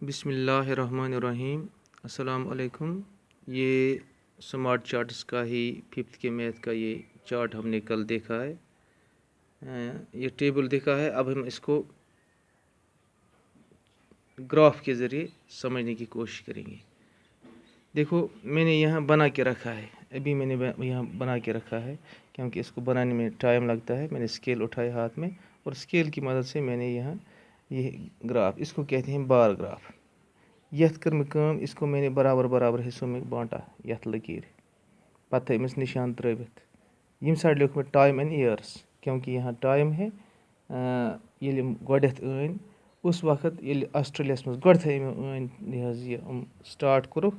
बिस्मिल्लाहिर्रहमानिर्रहीम। अस्सलाम वालेकुम। ये स्मार्ट चार्ट्स का ही फिफ्थ के मैथ का ये चार्ट हमने कल देखा है। ये टेबल देखा है। अब हम इसको ग्राफ के ज़रिए समझने की कोशिश करेंगे। देखो, मैंने यहाँ बना के रखा है। अभी मैंने यहाँ बना के रखा है क्योंकि इसको बनाने में टाइम लगता है। मैंने स्केल उठाया हाथ में और स्केल की मदद से मैंने यहाँ ये ग्राफ, इसको कहते हैं बार ग्राफ। यथ कर मे काम, इसको मैंने बराबर बराबर हिस्सों में बांटा। यथ लकीर पता अमिस निशान त्रवित यम साइड लिख मे टाइम एंड ईयर्स, क्योंकि यहाँ टाइम है। ये गोडथ अन उस वक्त ये ऑस्ट्रेलिया मज गोड थे अन ये स्टार्ट करो।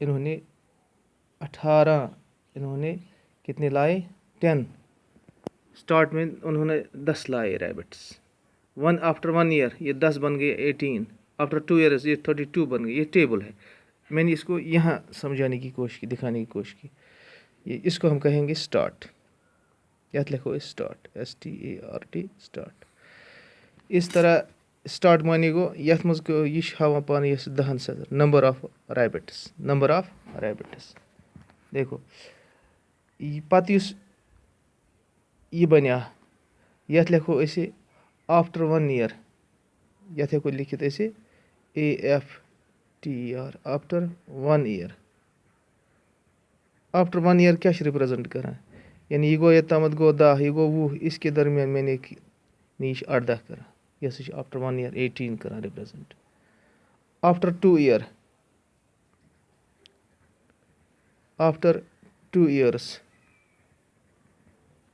इन्होंने 18, इन्होंने कितने लाए 10। स्टार्ट में उन्होंने 10 लाए रैबिट्स। वन आफ्टर 1 ईयर ये 10 बन गए 18। आफ्टर 2 ईयर्स ये 32 बन गए। ये टेबल है। मैंने इसको यहाँ समझाने की कोशिश की, दिखाने की कोशिश की। ये इसको हम कहेंगे स्टार्ट। यह लिखो स्टार्ट, START स्टार्ट। इस तरह स्टार्ट मानी गो यथ मज यह हावान पान ये 10 सदर number of rabbits, number of rabbits. देखो पत यह बनिया यथ लिखो ऐसे आफ्टर 1 ईयर। यथ हेको लिखित ऐसे AFTER after 1 year. After 1 year क्या रिप्रेजेंट करान, यानी यह गो यम गो 10, यह गो 20, इसके दरमियान मैंने नीच 18 करा। यह आफ्टर 1 ईयर 18 करा represent. After 2 year, after 2 years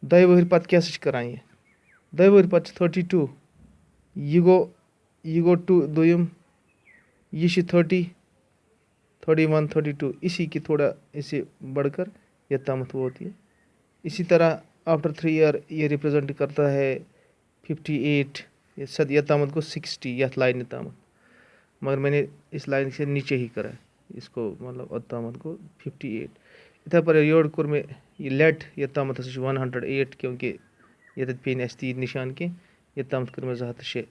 2 वहर पत क्या करान यह 2 वहर पत 32। यह गो 2 दोयम, यह 30, 31, 32, इसी की थोड़ा इसे बढ़कर यह तमत होती है। इसी तरह आफ्टर 3 ईयर ये रिप्रेजेंट करता है 58। यह तमत को 60 यथ लाइन तमत, मगर मैंने इस लाइन से नीचे ही करा इसको, मतलब तमत को 58। इतना पर योड़ कोर में ये लेट यह तमत 108, क्योंकि ये पेन अस 3 निशान के यह तमत कर 206।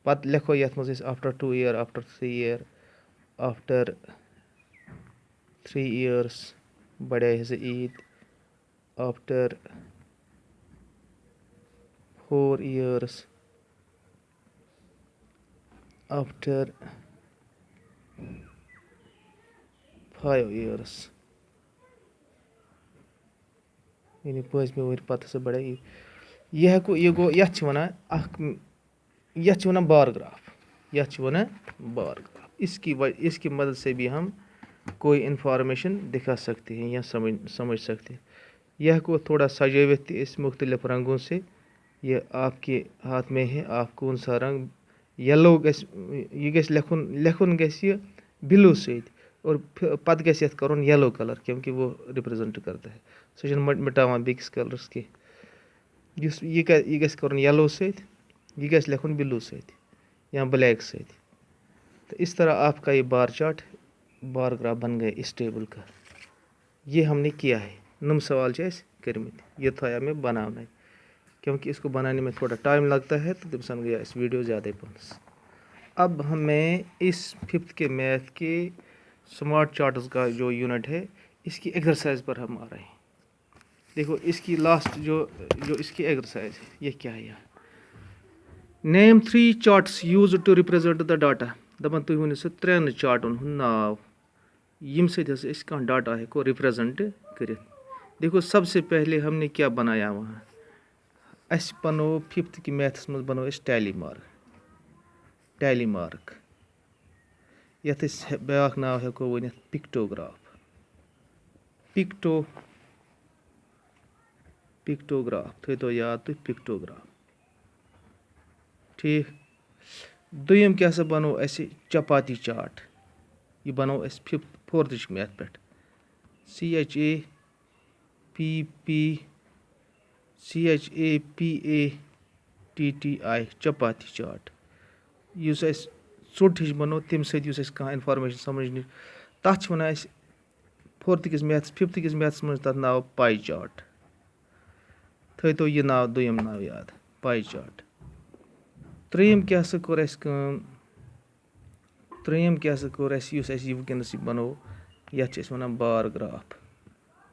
पत लिखो यथ मज after 2 year, after 3 year, after 3 years बड़े ईद, आफ्टर 4 ईयर्स, आफ्टर 5 ईयर्स, यानी 5 वहर पत बड़े ईद। यह गो यथ वन बार ग्राफ, यथ वन बार ग्राफ। इसकी मदद से भी हम कोई इंफॉर्मेशन दिखा सकते हैं या समझ सकते हैं। यह को थोड़ा सजावित इस मुख्तलिफ रंगों से। यह आपके हाथ में है, आप कौन सा रंग। येलो यह गस लिखुन गस ब्लू से, और पत गस कर येलो कलर, क्योंकि वो रिप्रेजेंट करता है। सह मिटावान बेकिस कलरस के यह गस कर येलो से, यह गस लिखुन ब्लू से या ब्लैक से। तो इस तरह आपका ये बार चार्ट, बार ग्राफ बन गए इस टेबल का। ये हमने किया है। नम सवाल करमित ये था में बनाना, क्योंकि इसको बनाने में थोड़ा टाइम लगता है, तो तम सन गया इस वीडियो ज़्यादा पहनस। अब हमें इस फिफ्थ के मैथ के स्मार्ट चार्ट्स का जो यूनिट है, इसकी एक्सरसाइज पर हम आ रहे हैं। देखो इसकी लास्ट जो इसकी एक्सरसाइज है, ये क्या है यार। Name 3 charts use to represent the data. दपान तुम वन सह 3 चार्टन नाव यम सह डाटा है को रिप्रेजेंट कर। देखो सबसे पहले हमने क्या बनाया वहाँ, अस बनो फिफ्थ की मैथस मज बनो टैली मार्क। टैली मार्क यथ ब्या नाव हेको वन पिक्टोग्राफ। पिक्टोग्राफ थो तो याद तुम पिक्टोग्राफ। ठीक। दुयम क्या बनो अस चपाती चार्ट। यह बनो अस फोर्थ मैथ पे CHAPATTI चपाती चार्ट। युस अस चोट हिश बनो तम सत कह इन्फॉर्मेशन समझ तथ वन फोर्थ किस मैथ्स फिफ्थ किस मैथ्स मज तथ नाव पाई चार्ट। थो तो यह नाव दुयम नाव याद, पाई चार्ट। त्रेयम क्या कोर अस त्रेम क्या कोर युस वनस बनो ये one bar graph,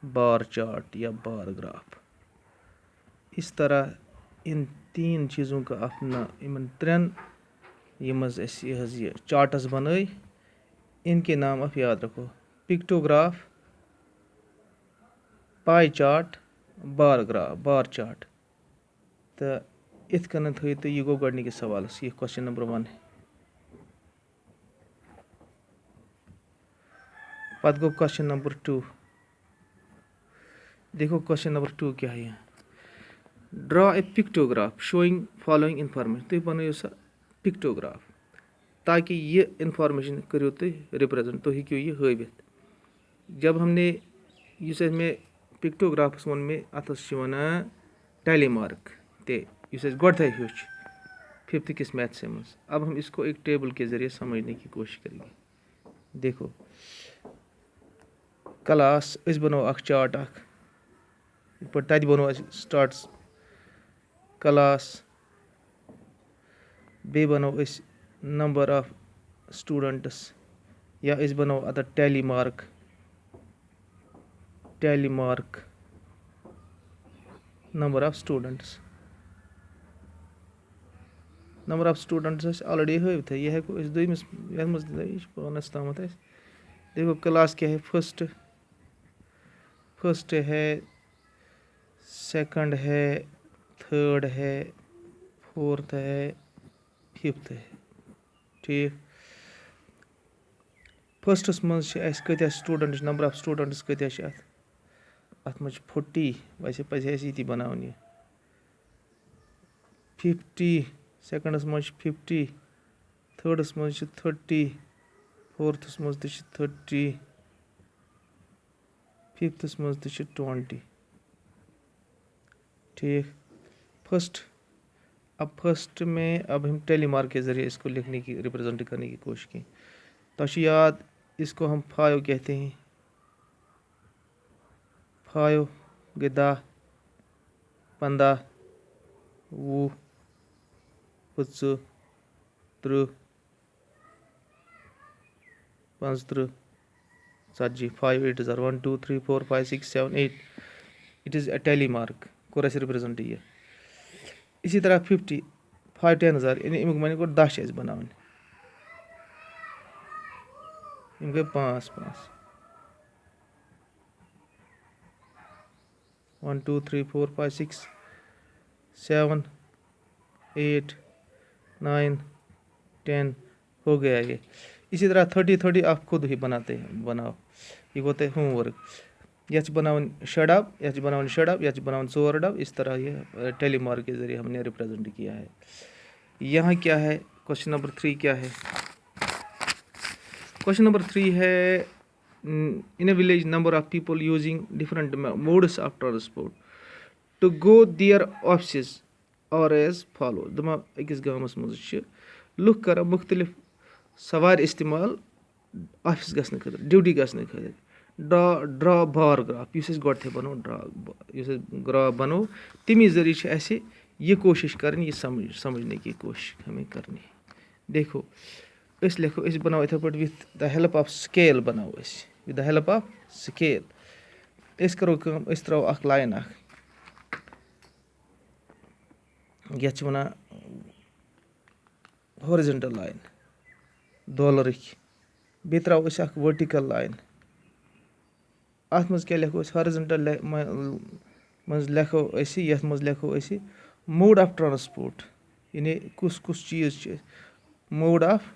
bar chart या बार ग्राफ। इस तरह इन 3 चीज़ों का अपना इन 3 ये चार्टस बनाई, इनके नाम आप याद रखो, pictograph, pie chart, bar chart. तो इत कन थो तो यह गो गडनिकिस सवाल ये क्वेश्चन नंबर 1। पत गो क्वेश्चन नंबर 2। देखो क्वेश्चन नंबर 2 क्या है यहाँ, draw a pictograph showing following information. तुम बनाओ सा पिक्टोग्राफ ताकि ये इन्फॉर्मेशन करो तुम रिप्रेजेंट, तो हेक्यो ये हवित। जब हमने इस में पिक्टोग्राफस वन में अतस वन टैली मार्क ते गोडे हेच 5th किस मैथ्स में। अब हम इसको एक टेबल के ज़रिए समझने की कोशिश करेंगे। देखो क्लास बनो अख चार्ट अख तत बनो स्टार्ट क्लास, बे बनो नंबर ऑफ स्टूडेंट्स, या बनो अत tally mark number of students. Number of students already हवित है, यह हेको दोमिस ये पानस ताम। देखो क्लास क्या है, फर्स्ट है, सेकंड है, थर्ड है, फोर्थ है, 5th है। ठीक, फर्स्टस मज कत स्टूडेंट, नंबर ऑफ स्टूडेंट्स कत अत मज 40, वैसे पजे ये बनावन ये 50, सेकंडस मज 50, थर्डस मज 30, फोर्थस मज 30, 5thस मज 20। ठीक, फर्स्ट में अब हम टेली मार्क के ज़रिए इसको लिखने की, रिप्रेजेंट करने की कोशिश की। तो याद, इसको हम 5 कहते हैं। 5 गए 10, 15, 20, 25, 30, 35, 40। 5 8 are 1 2 3 4 5 6 7 8। It is a tally mark core represent ये। इसी तरह 50, 5 10 अमुक मानी गो 10 बनावन, इन गए 5 5, 1 2 3 4 5 6 7 8 9 10 हो गया ये। इसी तरह 30 आप खुद ही बनाओ, ये होता है होमवर्क। यह बनावन शडअप, यह बनावन शडअप, यह बनावन 4 डब। इस तरह ये टेली मार्क के ज़रिए हमने रिप्रेजेंट किया है। यहाँ क्या है, क्वेश्चन नंबर 3 क्या है, क्वेश्चन नंबर 3 है, in a village number of people using different modes of transport to go their office और एज फॉलो। दमा अकिस गामस मज लुक कर मुख्तलिफ सवार इस्तेमाल ऑफिस गसन खतर, ड्यूटी गसन खतर। ड्रा बार ग्राफ, इस गोडे बनो ग्राफ बनो, तमी जरिए ये कोशिश करनी, ये समझने की कोशिश हमें करनी। देखो इस लिखो, इस बनाओ इथे पे with the help of scale बनाओ, with the help of scale इस करो कम, इस त्रो अख लाइन अख ये वन हॉरिजॉन्टल लाइन $, बे त्रो अख वर्टिकल लाइन। अत मज क्या लिखो, हॉरिजॉन्टल मज लिखो ये मज लिखो मोड ऑफ ट्रांसपोर्ट, यानी कुस चीज़ mode of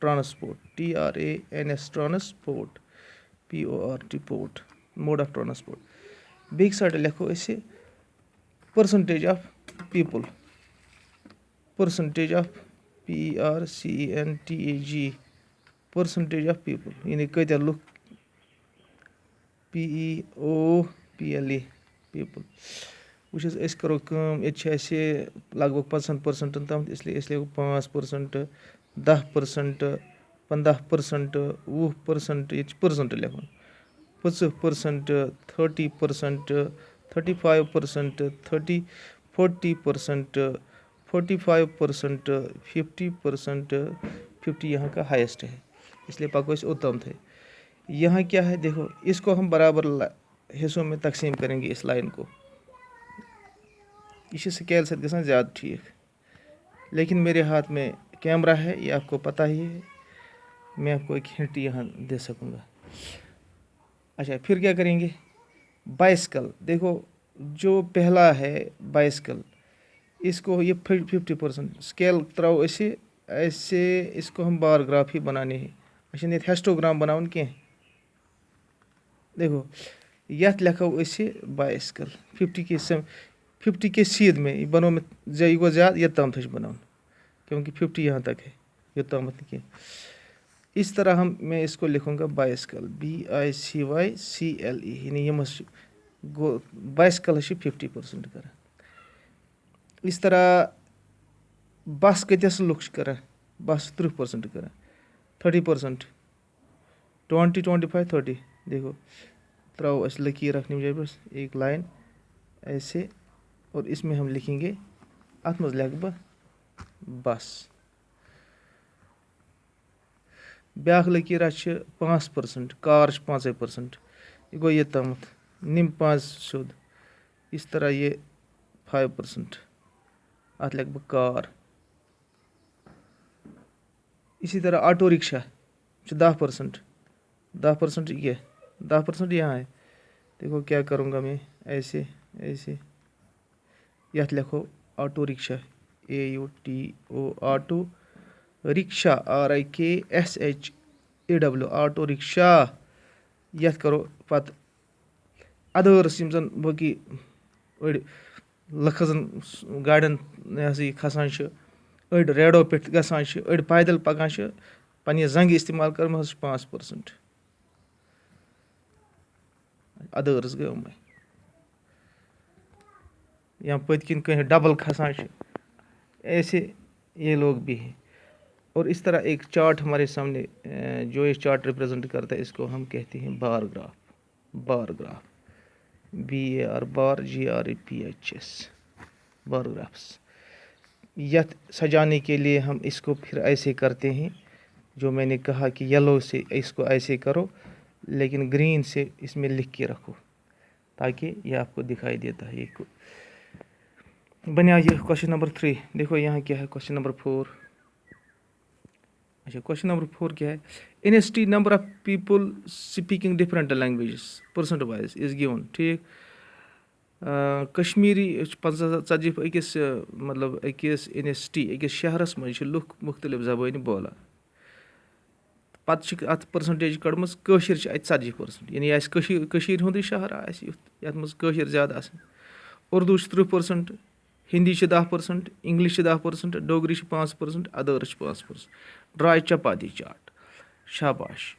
transport, TRANS transport, PORT port, mode of transport. Back side लिखो percentage of people, percentage of PERCENTAG, percentage of people, यानी कत लुक PEOPLE पीपल। वुच करो कम, ये लगभग 50% तम, इसलिए 5%, 10%, 15%, 20%, ये परसेंट लिखन 50%, 30%, 35%, 40%, 45%, 50%, 50 यहाँ का हाईएस्ट है। इसलिए पको इस उत्तम थे। यहाँ क्या है देखो, इसको हम बराबर हिस्सों में तकसीम करेंगे इस लाइन को। ये स्केल से गसान ज़्यादा ठीक, लेकिन मेरे हाथ में कैमरा है, ये आपको पता ही है। मैं आपको एक हिंट यहाँ दे सकूँगा। अच्छा, फिर क्या करेंगे, बाइसिकल देखो, जो पहला है बाइसिकल, इसको ये 50% स्केल त्रो ऐसे ऐसे, इसको हम बार ग्राफ ही बनाने हैं। अच्छा, ये हिस्टोग्राम बनावन क्या, देखो यथ लिखो ऐसे बाइसिकल 50 के सीध में ये बनो में ये गो ज़्यादा, ये तम थे बनाओ, क्योंकि 50 यहाँ तक है, ये तम क्या। इस तरह मैं इसको लिखूँगा बाइसिकल, BICYCLE, यानी ये गो बाइसिकल 50% कर। इस तरह बस कतस लुक कर, बस 30% कर, 30%, 20, 25, 30। देखो त्रो अस लकीर रखनी चाहिए, बस एक लाइन ऐसे, और इसमें हम लिखेंगे अत मज लिख बह बस। ब्याक लकीर 5%, कार 5%, ये गो ये तमत निम 5 शुद्ध। इस तरह ये 5%, अत लिख बह कार। इसी तरह ऑटो रिक्शा 10%, 10% ये 10% यहाँ है। देखो क्या करूँगा मैं, ऐसे ऐसे, यथ लिखो auto rickshaw, AUTO, auto rickshaw, RIKSHAW, auto rickshaw. यथ करो पत अदर्स यम जन बाकी अड़ लखजन गाड़न यह खसान, अड़ रेडो पे गसान, अड़ पैदल पकान, पन्ने जंग इस्तेमाल कर 5%। अदर्स गए मैं, या पतकिन कहीं डबल खसान, ऐसे ये लोग भी हैं। और इस तरह एक चार्ट हमारे सामने, जो ये चार्ट रिप्रेजेंट करता है, इसको हम कहते हैं bar graph. Bar graph, BAR, बार GRAPHS, बार ग्राफ्स। यथ सजाने के लिए हम इसको फिर ऐसे करते हैं, जो मैंने कहा कि येलो से इसको ऐसे करो, लेकिन ग्रीन से इसमें लिख के रखो, ताकि ये आपको दिखाई देता है। ये बना ये क्वेश्चन नंबर 3। देखो यहाँ क्या है, क्वेश्चन नंबर 4। अच्छा, क्वेश्चन नंबर 4 क्या है, इन ST number of people speaking different languages percent wise is given. ठीक, कश्मीरी 50 अकिस, मतलब अकिस NST अकिस शहरस मज लुक मुख्तलिफ जबान बोलान, पत अत परसेंटेज कड़म कशर 40%, यानी हुंद शहर यथ मज कशर ज्यादा। Urdu 30%, Hindi 10%, English 10%, Dogri 5%, others 5%। Draw चपाती चार्ट, शाबाश।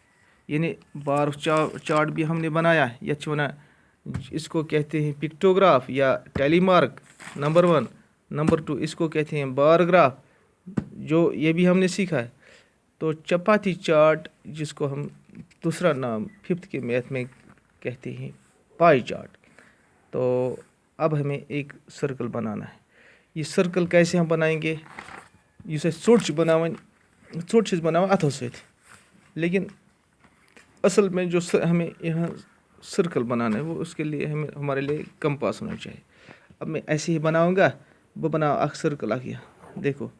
यानी बार चार्ट भी हमने बनाया, यह वना इसको कहते हैं पिक्टोग्राफ या टेलीमार्क, नंबर 1। नंबर 2 इसको कहते हैं बार ग्राफ, जो ये भी हमने सीखा है। तो चपाती चार्ट, जिसको हम दूसरा नाम 5th के मैथ में कहते हैं पाई चार्ट। तो अब हमें एक सर्कल बनाना है। ये सर्कल कैसे हम बनाएंगे, इसे सोच बनावन, सोच बनावा अथो सत, लेकिन असल में जो हमें यहाँ सर्कल बनाना है, वो उसके लिए हमें हमारे लिए कंपास होना चाहिए। अब मैं ऐसे ही बनाऊंगा, वो बनाओ अख सर्कल आ गया, देखो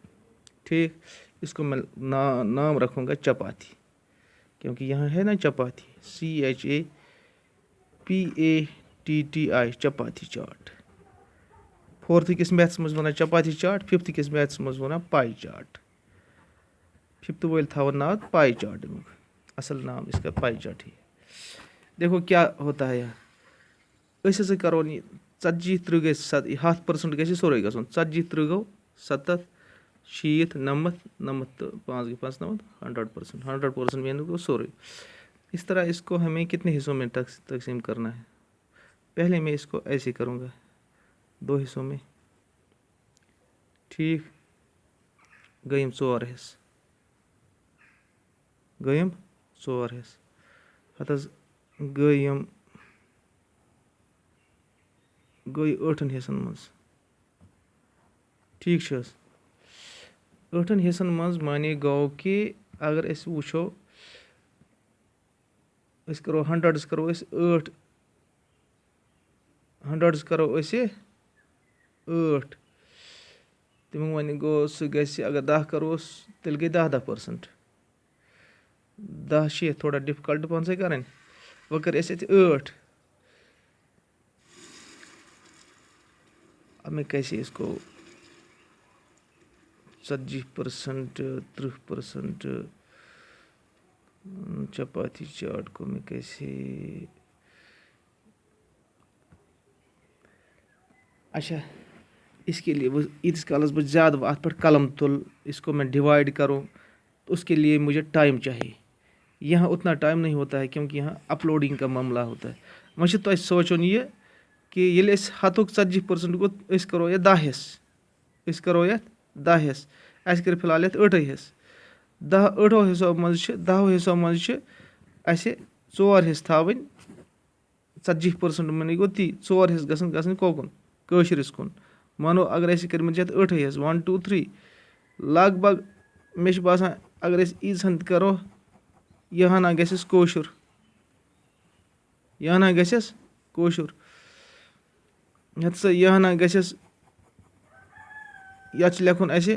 ठीक। इसको मैं नाम रखूँगा चपाती, क्योंकि यहाँ है ना चपाती, CHAPATTI, चपाती चार्ट। 4th किस मैथ्स मज वन चपाती चार्ट, 5th किस मैथ्स मज वन पाई चार्ट। 5th वोल था नाम पाई चार्ट, असल नाम इसका पाई चार्ट ही। देखो क्या होता है यहाँ, ऐसे करो 40 30 गई 100% गई सोरे ग 40 30 गो 70 शीत 90 तो 5 गई 5 90 100% में को सोरे। इस तरह इसको हमें कितने हिस्सों में तकसीम करना है। पहले मैं इसको ऐसे करूँगा 2 हिस्सों में, ठीक। गयम 4 हिस्स, गयम 4 हिस्स, हतस गयम गई 8 हिस्सन मज, ठीक 8 हिस्सन मज माने गो कि अगर अस वुचो अस करो हंड्रेड्स करो अस 8 हंड्रेड्स करो अस 8 तमें वन गो सह गि अगर 10 करोस तेल गई 10% 10 थोड़ा डिफिकल्ट पान से कर वह कर 8 अब मैं कैसे इसको 40% 30% चपाती चाट को मैं कैसे अच्छा इसके लिए वो इस कालस बस ज़्यादा अत पर कलम तुल इसको मैं डिवाइड करूँ तो उसके लिए मुझे टाइम चाहिए। यहाँ उतना टाइम नहीं होता है क्योंकि यहाँ अपलोडिंग का मामला होता है। वह तो सोचन ये कि ये हतुक 40% को करो ये 10 करो ये 10 अस कर फिलहाल ये 8 8 हिस्सों मज 10 हिस्सों मज 4 हिस्स थावन 40% मन गो ती 4 हिस्स गसन कोकुन कशरिस कुन मानो अगर अस कर 8 हिस्स 1 2 3 लगभग मे बासान अगर ईजन करो यह हना गस कोशुर यह हना गस कोशुर यह हना गस यह लिखुन अस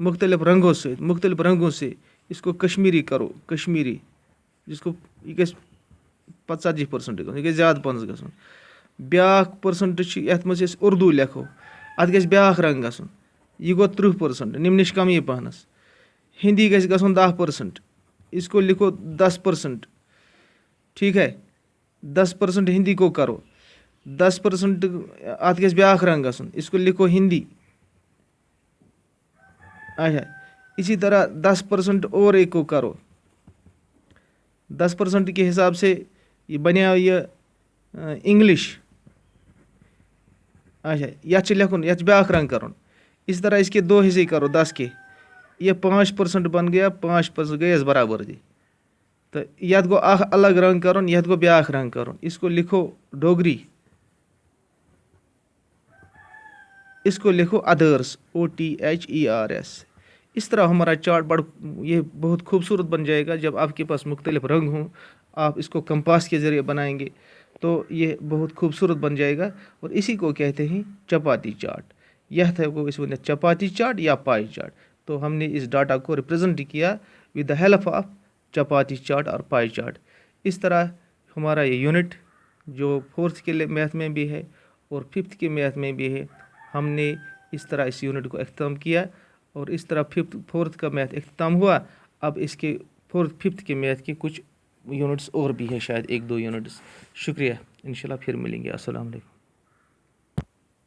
मुख्तलिफ रंगों से इसको कश्मीरी करो कश्मीरी जिसको यह गस 40% यह गई ज़्यादा पन गसन ब्या % ये मज उर्दू लिखो अत गस ब्या रंग गसन यह गो 30% निम नश कम पहनस हिंदी गस गसन 10% इसको लिखो 10%। ठीक है 10% हिंदी को करो 10% अत गस ब्या रंग गसन इसको लिखो हिंदी। अच्छा इसी तरह 10% और एक को करो 10% के हिसाब से ये बनिया ये इंग्लिश। अच्छा यह लिखुन यह ब्या रंग कर इस तरह इसके 2 हिस्से करो 10 के यह 5% बन गया 5% गई बराबरी तो यह गो अलग रंग कर यह गो ब्या रंग कर इसको लिखो डोगरी इसको लिखो अदर्स OTHERS। इस तरह हमारा चार्ट ये बहुत खूबसूरत बन जाएगा जब आपके पास मुख्तलिफ रंग हों आप इसको कंपास के ज़रिए बनाएंगे तो ये बहुत खूबसूरत बन जाएगा और इसी को कहते हैं चपाती चार्ट। यह था वो इस वन चपाती चार्ट या पाई चार्ट। तो हमने इस डाटा को रिप्रेजेंट किया with the help of chapati chart और पाई चार्ट। इस तरह हमारा ये यूनिट जो 4th के मैथ में भी है और 5th के मैथ में भी है हमने इस तरह इस यूनिट को अख्ताम किया और इस तरह 4th का मैथ अख्ताम हुआ। अब इसके 4th 5th के मैथ के कुछ यूनिट्स और भी है शायद 1-2 यूनिट्स। शुक्रिया इंशाल्लाह फिर मिलेंगे। अस्सलाम वालेकुम।